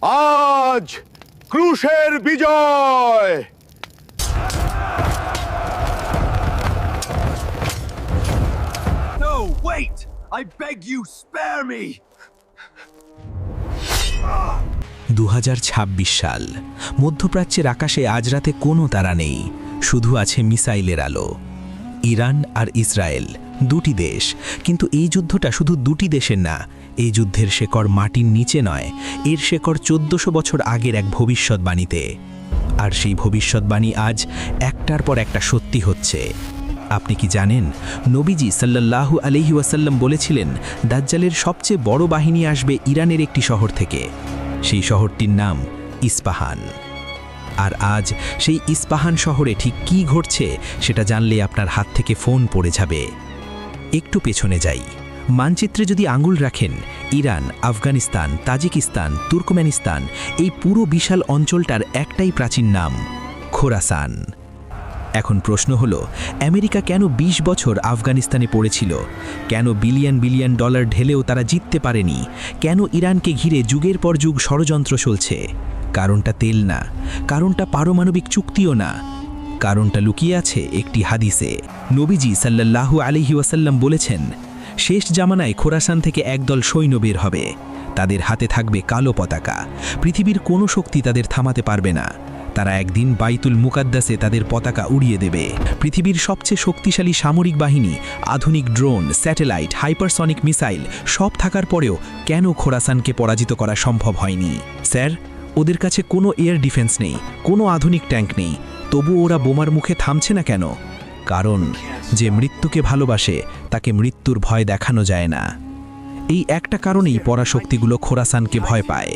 আজ ক্রুশের বিজয়। No, wait! I beg you, spare me! 2026 সাল। মধ্যপ্রাচ্যের আকাশে আজ রাতে কোনো তারা নেই, শুধু আছে মিসাইলের আলো। ইরান আর ইসরায়েল, দুটি দেশ, কিন্তু এই যুদ্ধটা শুধু দুটি দেশের না। এই যুদ্ধের শেকড় মাটির নিচে নয়, এর শেকড় 1400 বছর আগের এক ভবিষ্যৎবাণীতে। আর সেই ভবিষ্যৎবাণী আজ একটার পর একটা সত্যি হচ্ছে। আপনি কি জানেন, নবীজি সাল্লাল্লাহু আলাইহি ওয়াসাল্লাম বলেছিলেন দাজ্জালের সবচেয়ে বড় বাহিনী আসবে ইরানের একটি শহর থেকে। সেই শহরটির নাম ইস্পাহান। আর আজ সেই ইস্পাহান শহরে ঠিক কী ঘটছে সেটা জানলে আপনার হাত থেকে ফোন পড়ে যাবে। একটু পেছনে যাই। মানচিত্রে যদি আঙুল রাখেন, ইরান, আফগানিস্তান, তাজিকিস্তান, তুর্কমেনিস্তান, এই পুরো বিশাল অঞ্চলটার একটাই প্রাচীন নাম, খোরাসান। এখন প্রশ্ন হলো, আমেরিকা কেন 20 বছর আফগানিস্তানে পড়েছিল? কেন বিলিয়ন বিলিয়ন ডলার ঢেলেও তারা জিততে পারেনি? কেন ইরানকে ঘিরে যুগের পর যুগ ষড়যন্ত্র চলছে? কারণটা তেল না, কারণটা পারমাণবিক চুক্তিও না, কারণটা লুকিয়ে আছে একটি হাদিসে। নবীজি সাল্লাল্লাহু আলাইহি ওয়াসাল্লাম বলেছেন, শেষ জামানায় খোরাসান থেকে একদল সৈন্য বের হবে। তাদের হাতে থাকবে কালো পতাকা। পৃথিবীর কোনো শক্তি তাদের থামাতে পারবে না। তারা একদিন বাইতুল মুকাদ্দাসে তাদের পতাকা উড়িয়ে দেবে। পৃথিবীর সবচেয়ে শক্তিশালী সামরিক বাহিনী, আধুনিক ড্রোন, স্যাটেলাইট, হাইপারসনিক মিসাইল সব থাকার পরেও কেন খোরাসানকে পরাজিত করা সম্ভব হয়নি? স্যার, ওদের কাছে কোনো এয়ার ডিফেন্স নেই, কোনো আধুনিক ট্যাঙ্ক নেই, তবু ওরা বোমার মুখে থামছে না কেন? কারণ যে মৃত্যুকে ভালোবাসে তাকে মৃত্যুর ভয় দেখানো যায় না। এই একটা কারণেই পরাশক্তিগুলো খোরাসানকে ভয় পায়।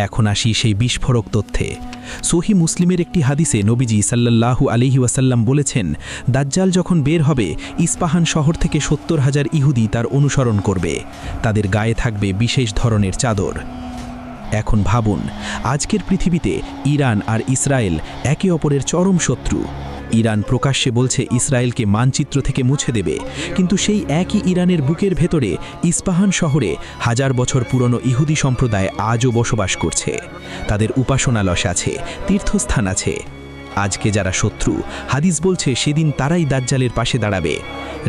এখন আসি সেই বিস্ফোরক তথ্যে। সহি মুসলিমের একটি হাদিসে নবীজি সাল্লাল্লাহু আলাইহি ওয়াসাল্লাম বলেছেন, দাজ্জাল যখন বের হবে, ইস্পাহান শহর থেকে 70,000 ইহুদি তার অনুসরণ করবে। তাদের গায়ে থাকবে বিশেষ ধরনের চাদর। এখন ভাবুন, আজকের পৃথিবীতে ইরান আর ইসরায়েল একে অপরের চরম শত্রু। ইরান প্রকাশ্যে বলছে ইসরায়েলকে মানচিত্র থেকে মুছে দেবে, কিন্তু সেই একই ইরানের বুকের ভেতরে ইস্পাহান শহরে 1000 বছর পুরনো ইহুদি সম্প্রদায় আজও বসবাস করছে। তাদের উপাসনালয় আছে, তীর্থস্থান আছে। আজকে যারা শত্রু, হাদিস বলছে সেদিন তারাই দাজ্জালের পাশে দাঁড়াবে।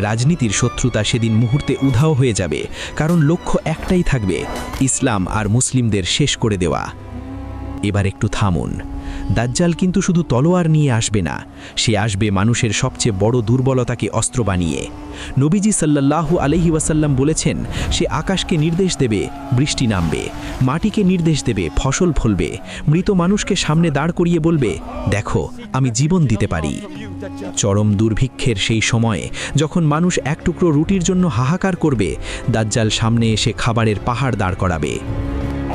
রাজনীতির শত্রুতা সেদিন মুহূর্তে উধাও হয়ে যাবে, কারণ লক্ষ্য একটাই থাকবে, ইসলাম আর মুসলিমদের শেষ করে দেওয়া। এবার একটু থামুন। দাজ্জাল কিন্তু শুধু তলোয়ার নিয়ে আসবে না, সে আসবে মানুষের সবচেয়ে বড় দুর্বলতাকে অস্ত্র বানিয়ে। নবীজি সাল্লাল্লাহু আলাইহি ওয়াসাল্লাম বলেছেন, সে আকাশকে নির্দেশ দেবে, বৃষ্টি নামবে, মাটিকে নির্দেশ দেবে, ফসল ফলবে, মৃত মানুষকে সামনে দাঁড় করিয়ে বলবে, দেখো আমি জীবন দিতে পারি। চরম দুর্ভিক্ষের সেই সময়ে যখন মানুষ এক টুকরো রুটির জন্য হাহাকার করবে, দাজ্জাল সামনে এসে খাবারের পাহাড় দাঁড় করাবে।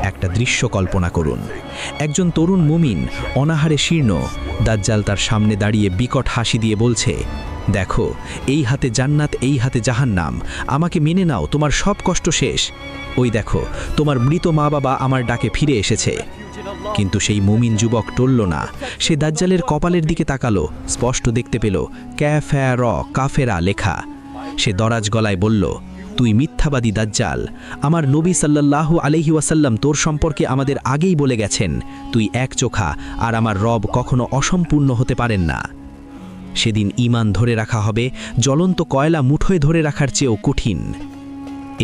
একটা দৃশ্য কল্পনা করুন, একজন তরুণ মুমিন অনাহারে শীর্ণ, দাজ্জাল তার সামনে দাঁড়িয়ে বিকট হাসি দিয়ে বলছে, দেখো এই হাতে জান্নাত, এই হাতে জাহান্নাম, আমাকে মেনে নাও, তোমার সব কষ্ট শেষ। ওই দেখো তোমার মৃত মা বাবা আমার ডাকে ফিরে এসেছে। কিন্তু সেই মুমিন যুবক টলল না, সে দাজ্জালের কপালের দিকে তাকালো, স্পষ্ট দেখতে পেল কাফেরা লেখা। সে দরাজ গলায় বলল, তুই মিথ্যাবাদী দাজ্জাল, আমার নবী সাল্লাল্লাহু আলাইহি ওয়াসাল্লাম তোর সম্পর্কে আমাদের আগেই বলে গেছেন, তুই এক চোখা, আর আমার রব কখনো অসম্পূর্ণ হতে পারেন না। সেদিন ঈমান ধরে রাখা হবে জ্বলন্ত কয়লা মুঠোয় ধরে রাখার চেয়েও কঠিন।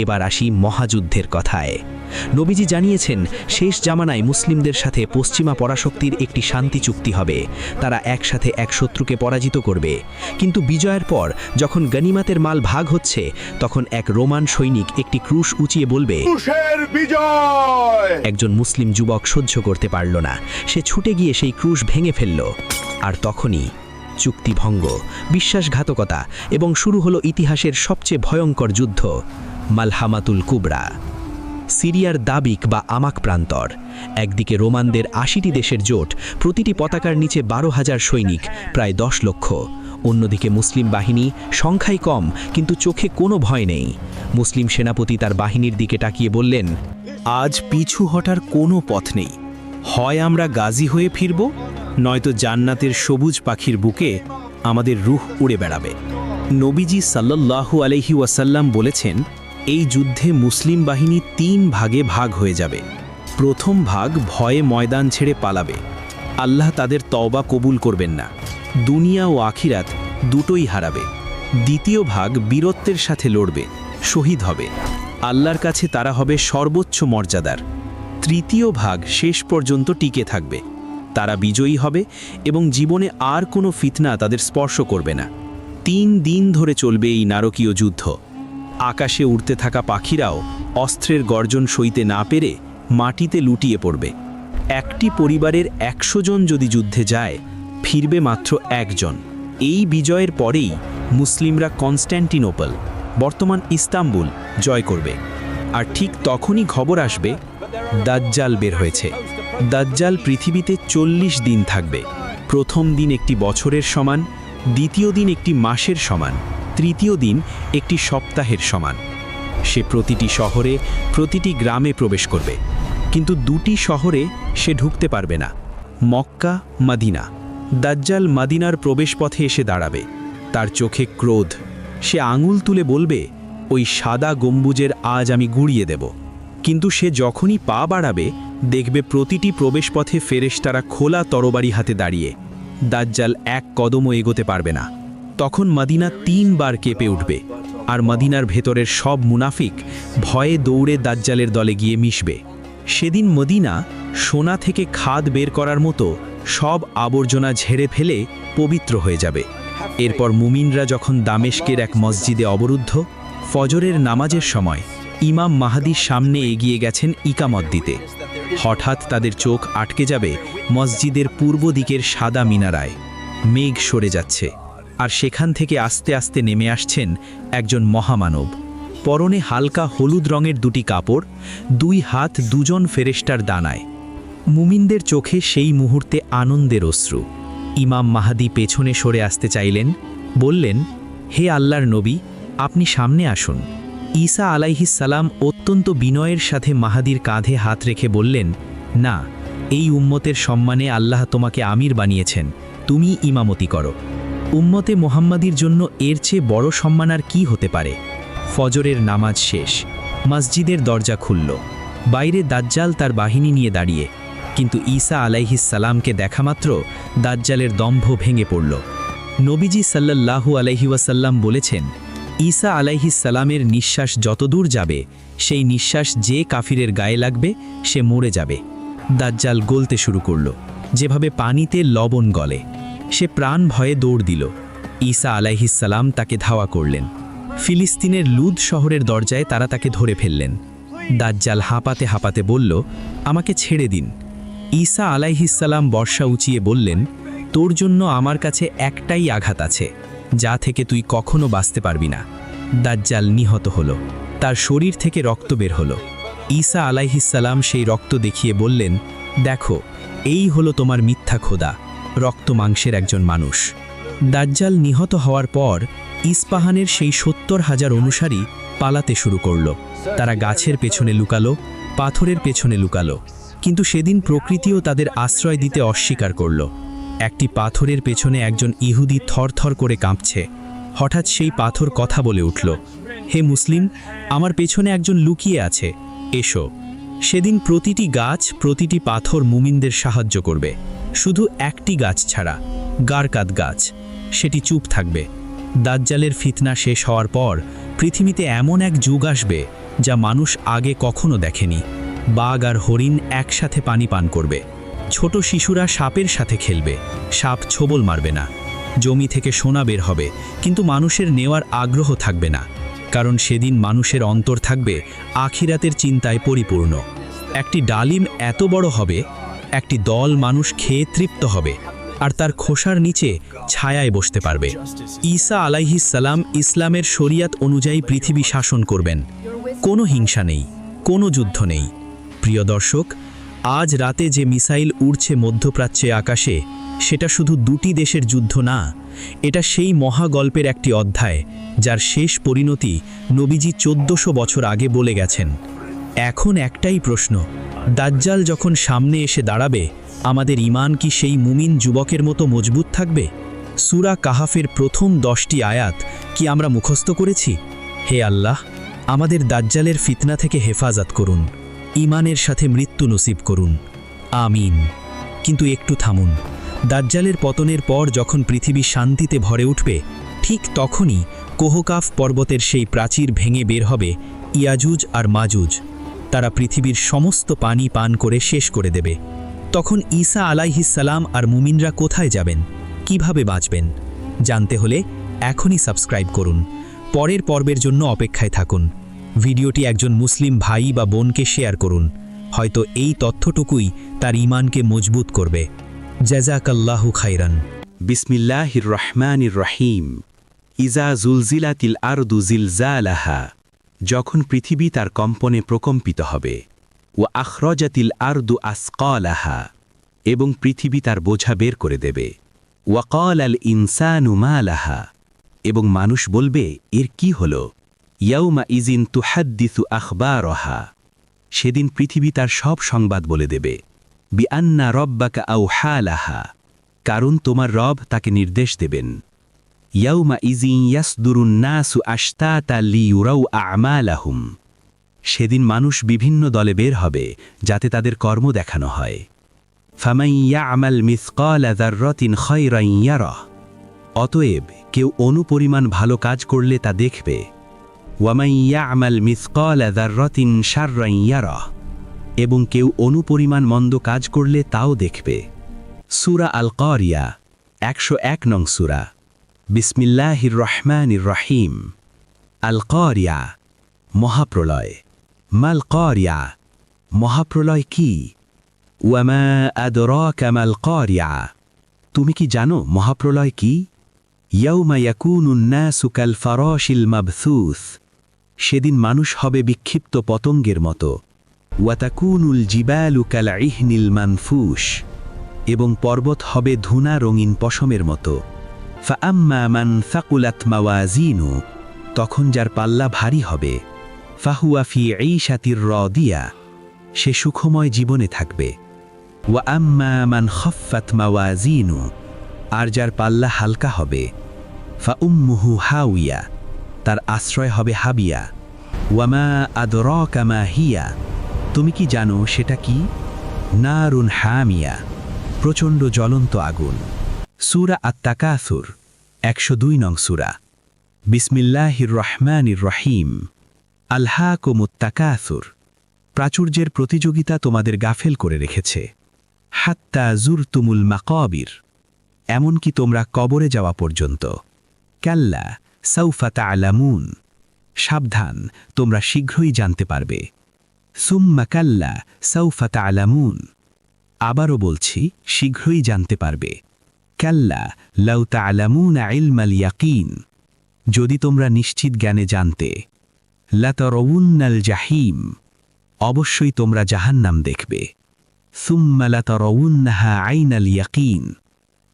এবার আসি মহাযুদ্ধের কথায়। নবীজি জানিয়েছেন, শেষ জামানায় মুসলিমদের সাথে পশ্চিমা পরাশক্তির একটি শান্তি চুক্তি হবে। তারা একসাথে এক শত্রুকে পরাজিত করবে। কিন্তু বিজয়ের পর যখন গনিমাতের মাল ভাগ হচ্ছে, তখন এক রোমান সৈনিক একটি ক্রুশ উঁচিয়ে বলবে, ক্রুশের বিজয়। একজন মুসলিম যুবক সহ্য করতে পারল না, সে ছুটে গিয়ে সেই ক্রুশ ভেঙে ফেলল। আর তখনই চুক্তিভঙ্গ, বিশ্বাসঘাতকতা এবং শুরু হলো ইতিহাসের সবচেয়ে ভয়ঙ্কর যুদ্ধ, মালহামাতুল কুবরা। সিরিয়ার দাবিক বা আমাক প্রান্তর। একদিকে রোমানদের 80টি দেশের জোট, প্রতিটি পতাকার নিচে 12,000 সৈনিক, প্রায় 10 লক্ষ। অন্যদিকে মুসলিম বাহিনী, সংখ্যায় কম কিন্তু চোখে কোনো ভয় নেই। মুসলিম সেনাপতি তার বাহিনীর দিকে তাকিয়ে বললেন, আজ পিছু হটার কোনো পথ নেই। হয় আমরা গাজী হয়ে ফিরব, নয়তো জান্নাতের সবুজ পাখির বুকে আমাদের রূহ উড়ে বেড়াবে। নবীজি সাল্লাল্লাহু আলাইহি ওয়াসাল্লাম বলেছেন, এই যুদ্ধে মুসলিম বাহিনী 3 ভাগে ভাগ হয়ে যাবে। প্রথম ভাগ ভয়ে ময়দান ছেড়ে পালাবে। আল্লাহ তাদের তওবা কবুল করবেন না, দুনিয়া ও আখিরাত দুটোই হারাবে। দ্বিতীয় ভাগ বীরত্বের সাথে লড়বে, শহীদ হবে। আল্লাহর কাছে তারা হবে সর্বোচ্চ মর্যাদার। তৃতীয় ভাগ শেষ পর্যন্ত টিকে থাকবে। তারা বিজয়ী হবে এবং জীবনে আর কোনো ফিতনা তাদের স্পর্শ করবে না। 3 দিন ধরে চলবে এই নারকীয় যুদ্ধ। আকাশে উড়তে থাকা পাখিরাও অস্ত্রের গর্জন সইতে না পেরে মাটিতে লুটিয়ে পড়বে। একটি পরিবারের 100 জন যদি যুদ্ধে যায়, ফিরবে মাত্র 1 জন। এই বিজয়ের পরেই মুসলিমরা কনস্ট্যান্টিনোপল, বর্তমান ইস্তাম্বুল, জয় করবে। আর ঠিক তখনই খবর আসবে দাজ্জাল বের হয়েছে। দাজ্জাল পৃথিবীতে 40 দিন থাকবে। প্রথম দিন একটি বছরের সমান, দ্বিতীয় দিন একটি মাসের সমান, তৃতীয় দিন একটি সপ্তাহের সমান। সে প্রতিটি শহরে, প্রতিটি গ্রামে প্রবেশ করবে, কিন্তু 2টি শহরে সে ঢুকতে পারবে না, মক্কা, মদিনা। দাজ্জাল মদিনার প্রবেশপথে এসে দাঁড়াবে। তার চোখে ক্রোধ। সে আঙুল তুলে বলবে, ওই সাদা গম্বুজের আজ আমি গুঁড়িয়ে দেব। কিন্তু সে যখনই পা বাড়াবে, দেখবে প্রতিটি প্রবেশপথে ফেরেশতারা খোলা তরবারি হাতে দাঁড়িয়ে। দাজ্জাল 1 কদমও এগোতে পারবে না। তখন মদিনা 3 বার কেঁপে উঠবে, আর মদিনার ভেতরের সব মুনাফিক ভয়ে দৌড়ে দাজ্জালের দলে গিয়ে মিশবে। সেদিন মদিনা সোনা থেকে খাদ বের করার মতো সব আবর্জনা ঝেড়ে ফেলে পবিত্র হয়ে যাবে। এরপর মুমিনরা যখন দামেস্কের এক মসজিদে অবরুদ্ধ, ফজরের নামাজের সময় ইমাম মাহাদির সামনে এগিয়ে গেছেন ইকামত দিতে, হঠাৎ তাদের চোখ আটকে যাবে মসজিদের পূর্ব দিকের সাদা মিনারায়। মেঘ সরে যাচ্ছে, আর সেখান থেকে আস্তে আস্তে নেমে আসছেন একজন মহামানব। পরনে হালকা হলুদ রঙের 2টি কাপড়, 2 হাত 2 জন ফেরেশতার দানায়। মুমিনদের চোখে সেই মুহূর্তে আনন্দের অশ্রু। ইমাম মাহাদি পেছনে সরে আসতে চাইলেন, বললেন, হে আল্লাহর নবী, আপনি সামনে আসুন। ঈসা আলাইহিস সালাম অত্যন্ত বিনয়ের সাথে মাহাদির কাঁধে হাত রেখে বললেন, না, এই উম্মতের সম্মানে আল্লাহ তোমাকে আমির বানিয়েছেন, তুমি ইমামতি করো। উম্মতে মোহাম্মদীর জন্য এর চেয়ে বড় সম্মান আর কি হতে পারে। ফজরের নামাজ শেষ, মসজিদের দরজা খুলল। বাইরে দাজ্জাল তার বাহিনী নিয়ে দাঁড়িয়ে, কিন্তু ঈসা আলাইহিস সালামকে দেখামাত্র দাজ্জালের দম্ভ ভেঙে পড়ল। নবীজি সাল্লাল্লাহু আলাইহি ওয়াসাল্লাম বলেছেন, ঈসা আলাইহিস সালামের নিঃশ্বাস যতদূর যাবে, সেই নিঃশ্বাস যে কাফিরের গায়ে লাগবে সে মরে যাবে। দাজ্জাল গলতে শুরু করল, যেভাবে পানিতে লবণ গলে। সে প্রাণ ভয়ে দৌড় দিল। ঈসা আলাইহিস সালাম তাকে ধাওয়া করলেন। ফিলিস্তিনের লুদ শহরের দরজায় তারা তাকে ধরে ফেললেন। দাজ্জাল হাঁপাতে হাঁপাতে বলল, আমাকে ছেড়ে দিন। ঈসা আলাইহিস সালাম বর্ষা উঁচিয়ে বললেন, তোর জন্য আমার কাছে একটাই আঘাত আছে, যা থেকে তুই কখনো বাঁচতে পারবি না। দাজ্জাল নিহত হলো, তার শরীর থেকে রক্ত বের হলো। ঈসা আলাইহিস সালাম সেই রক্ত দেখিয়ে বললেন, দেখো, এই হলো তোমার মিথ্যা খোদা, রক্ত মাংসের একজন মানুষ। দাজ্জাল নিহত হওয়ার পর ইস্পাহানের সেই 70,000 অনুসারী পালাতে শুরু করল। তারা গাছের পেছনে লুকালো, পাথরের পেছনে লুকালো, কিন্তু সেদিন প্রকৃতিও তাদের আশ্রয় দিতে অস্বীকার করল। একটি পাথরের পেছনে একজন ইহুদি থরথর করে কাঁপছে। হঠাৎ সেই পাথর কথা বলে উঠল, হে মুসলিম, আমার পেছনে একজন লুকিয়ে আছে, এসো। সেদিন প্রতিটি গাছ, প্রতিটি পাথর মুমিনদের সাহায্য করবে, শুধু একটি গাছ ছাড়া, গারকাদ গাছ, সেটি চুপ থাকবে। দাজ্জালের ফিতনা শেষ হওয়ার পর পৃথিবীতে এমন এক যুগ আসবে যা মানুষ আগে কখনো দেখেনি। বাঘ আর হরিণ একসাথে পানি পান করবে, ছোট শিশুরা সাপের সাথে খেলবে, সাপ ছোবল মারবে না। জমি থেকে সোনা বের হবে, কিন্তু মানুষের নেওয়ার আগ্রহ থাকবে না, কারণ সেদিন মানুষের অন্তর থাকবে আখিরাতের চিন্তায় পরিপূর্ণ। একটি ডালিম এত বড় হবে, একটি দল মানুষ খেয়ে তৃপ্ত হবে, আর তার খোসার নিচে ছায়ায় বসতে পারবে। ঈসা আলাইহিস সালাম ইসলামের শরিয়াত অনুযায়ী পৃথিবী শাসন করবেন। কোনো হিংসা নেই, কোনো যুদ্ধ নেই। প্রিয় দর্শক, আজ রাতে যে মিসাইল উড়ছে মধ্যপ্রাচ্যে আকাশে, সেটা শুধু 2টি দেশের যুদ্ধ না, এটা সেই মহাগল্পের একটি অধ্যায়, যার শেষ পরিণতি নবীজি 1400 বছর আগে বলে গেছেন। এখন একটাই প্রশ্ন, দাজ্জাল যখন সামনে এসে দাঁড়াবে, আমাদের ঈমান কি সেই মুমিন যুবকের মতো মজবুত থাকবে? সূরা কাহাফের প্রথম 10টি আয়াত কি আমরা মুখস্থ করেছি? হে আল্লাহ, আমাদের দাজ্জালের ফিতনা থেকে হেফাজত করুন। ঈমানের সাথে মৃত্যু নসিব করুন আমিন। কিন্তু একটু থামুন। দাজ্জালের পতনের পর যখন পৃথিবী শান্তিতে ভরে উঠবে, ঠিক তখনই কোহকাফ পর্বতের সেই প্রাচীর ভেঙে বের হবে ইয়াজুজ আর মাজুজ। তারা পৃথিবীর সমস্ত পানি পান করে শেষ করে দেবে। তখন ঈসা আলাইহিসসালাম আর মুমিনরা কোথায় যাবেন, কিভাবে বাঁচবেন? জানতে হলে এখনই সাবস্ক্রাইব করুন। পরের পর্বের জন্য অপেক্ষায় থাকুন। ভিডিওটি একজন মুসলিম ভাই বা বোনকে শেয়ার করুন। হয়তো এই তথ্যটুকুই তার ঈমানকে মজবুত করবে। জাযাকাল্লাহু খাইরান। বিসমিল্লাহির রহমানির রহিম। ইজা জুলজিলাতিল আরদু জিলজালাহা, যখন পৃথিবী তার কম্পনে প্রকম্পিত হবে। ওয়া আখরাজাতিল আরদু আসকালাহা, এবং পৃথিবী তার বোঝা বের করে দেবে। ওয়া ক্বালাল ইনসানু মা লাহা, এবং মানুষ বলবে এর কি হল? ইয়াউমা ইজিন তুহাদ্দিসু আখবারহা, সেদিন পৃথিবী তার সব সংবাদ বলে দেবে। বিআন্না রব্বাকা আওহা লাহা, কারণ তোমার রব তাকে নির্দেশ দেবেন। ইয়াউমা ইজিন ইয়াসদুরুন নাসু আশতাতা লিইউরাউ আমালাহুম, সেদিন মানুষ বিভিন্ন দলে বের হবে যাতে তাদের কর্ম দেখানো হয়। ফামান ইয়ামাল মিসকালা যাররাতিন খায়রান ইয়ারাহ, অতএব কেউ অনুপরিমাণ ভালো কাজ করলে তা দেখবে। ওয়ামান ইয়ামাল মিসকালা যাররাতিন শাররান ইয়ারাহ, এবং কেউ অনুপরিমাণ মন্দ কাজ করলে তাও দেখবে। সূরা আল কারিয়া 101 নং সূরা। বিসমিল্লাহির রহমানির রহিম। আল কারিয়া, মহাপ্রলয়। মাল কারিয়া, মহাপ্রলয় কি? ওয়ামা আদরাকা মাল কারিয়া, তুমি কি জানো মহাপ্রলয় কি? ইয়াউমা ইয়াকুনুন নাসু কাল ফারাশিল মাবথুস, সেদিন মানুষ হবে বিক্ষিপ্ত পতঙ্গের মতো। ওয়া তাকুনুল জিবালু কাল ইহনিল মানফুস, এবং পর্বত হবে ধুনা রঙিন পশমের মতো। ফাআম্মা মান সাকুলাত মাওয়াজিনু, তখন যার পাল্লা ভারী হবে। ফাহুয়া ফি ঈশাতির রাদিয়া, সে সুখময় জীবনে থাকবে। ওয়া আম্মা মান খাফফাত মাওয়াজিনু, আর যার পাল্লা হালকা হবে। ফাউম্মুহু হাউইয়া, তার আশ্রয় হবে হাবিয়া। ওয়ামা আদরাকা মা হিয়া, তুমি কি জানো সেটা কি? নারুন হামিয়া, প্রচণ্ড জ্বলন্ত আগুন। সূরা আত-তাকাসুর 102 নং সূরা। বিসমিল্লাহির রহমানির রহিম। আলহাকুমুত তাকাসুর, প্রাচুর্যের প্রতিযোগিতা তোমাদের গাফেল করে রেখেছে। হাত্তা জুরতুমুল মাকাবির, এমনকি তোমরা কবরে যাওয়া পর্যন্ত। কাল্লা সাউফা তা'লামুন, সাবধান তোমরা শীঘ্রই জানতে পারবে। সুম্মা কাল্লা সাউফা তা'লামুন, আবারও বলছি শীঘ্রই জানতে পারবে। কাল্লা লাউ তা'লামুনা ইলমাল ইয়াকিন, যদি তোমরা নিশ্চিত জ্ঞানে জানতে। লাতারাউন্নাল জাহিম, অবশ্যই তোমরা জাহান্নাম দেখবে। সুম্মা লাতারাউন্নাহা আইনাল ইয়াকিন,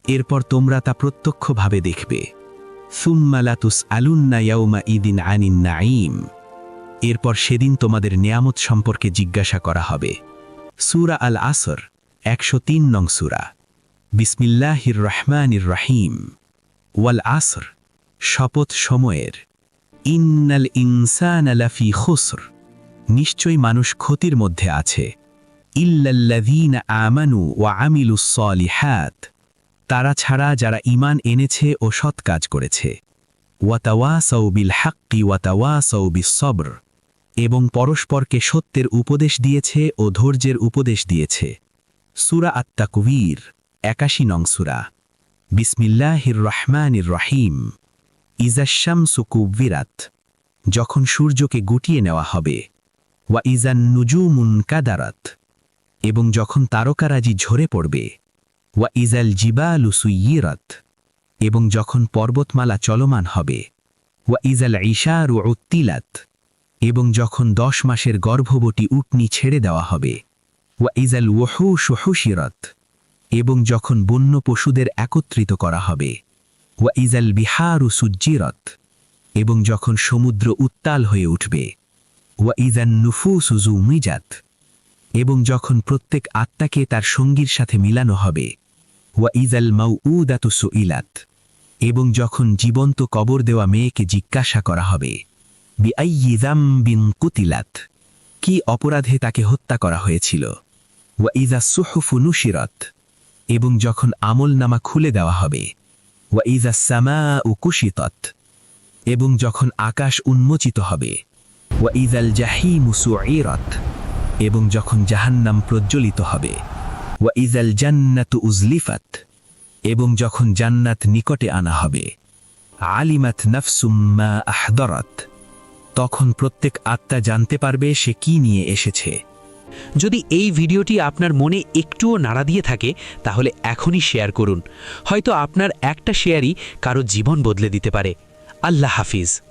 এরপর তোমরা তা প্রত্যক্ষভাবে দেখবে। সুম্মা লাতুসআলুন্না ইয়াউমা ইদিন আনিন নাঈম, এরপর সেদিন তোমাদের নিয়ামত সম্পর্কে জিজ্ঞাসা করা হবে। সূরা আল আসর 103 নং সূরা। বিসমিল্লাহির রহমানির রহিম। ওয়াল আসর, শপথ সময়ের। ইন্নাল ইনসানা লাফি খুসর, নিশ্চয়ই মানুষ ক্ষতির মধ্যে আছে। ইল্লাল্লাযীনা আমানু ওয়া আমিলুস সালিহাত, তারা ছাড়া যারা ঈমান এনেছে ও সৎ কাজ করেছে। ওয়া তাওয়াসাউ বিল হাক্কি ওয়া তাওয়াসাউ বিস সবর, এবং পরস্পরকে সত্যের উপদেশ দিয়েছে ও ধৈর্যের উপদেশ দিয়েছে। সূরা আত-তাকবীর 81 নং সূরা। বিসমিল্লাহির রহমানির রহিম। ইজাশ শামসু কুব্বিরাত, যখন সূর্যকে গুটিয়ে নেওয়া হবে। ওয়া ইজান নুজুমুন কাদারাত, এবং যখন তারকারাজি ঝরে পড়বে। ওয়া ইজাল জিবালু সুইয়িরাত, এবং যখন পর্বতমালা চলমান হবে। ওয়া ইজাল ইশারু উত্তিলাত, এবং যখন 10 মাসের গর্ভবতী উটনি ছেড়ে দেওয়া হবে। ওয়া ইজাল ওহুশু হুশিরাত, এবং যখন বন্য পশুদের একত্রিত করা হবে। ওয়া ইজাল বিহারু সুজ্জিরাত, এবং যখন সমুদ্র উত্তাল হয়ে উঠবে। ওয়া ইজান নুফুসু জুমিজাত, এবং যখন প্রত্যেক আত্মাকে তার সঙ্গীর সাথে মিলানো হবে। ওয়া ইজাল মাউউদাতু সুইলাত, এবং যখন জীবন্ত কবর দেওয়া মেয়েকে জিজ্ঞাসা করা হবে। বিআইয়ি যামবিন কুতিলাত, কি কি অপরাধে তাকে হত্যা করা হয়েছিল। ওয়া ইযা সুহুফু নুশিরাত, এবং যখন আমলনামা খুলে দেওয়া হবে। ওয়া ইযা সামাউ কুশিতাত, এবং যখন আকাশ উন্মোচিত হবে। ওয়া ইযাল জাহিমু সুঈরাত, এবং যখন জাহান্নাম প্রজ্বলিত হবে। ওয়া ইযাল জান্নাতু উজলিফাত, এবং যখন জান্নাত নিকটে আনা হবে। আলিমাত নাফসুম মা আহদারাত, তখন প্রত্যেক আত্মা জানতে পারবে সে কি নিয়ে এসেছে। যদি এই ভিডিওটি আপনার মনে একটুও নাড়া দিয়ে থাকে তাহলে এখনই শেয়ার করুন। হয়তো আপনার একটা শেয়ারই কারো জীবন বদলে দিতে পারে। আল্লাহ হাফিজ।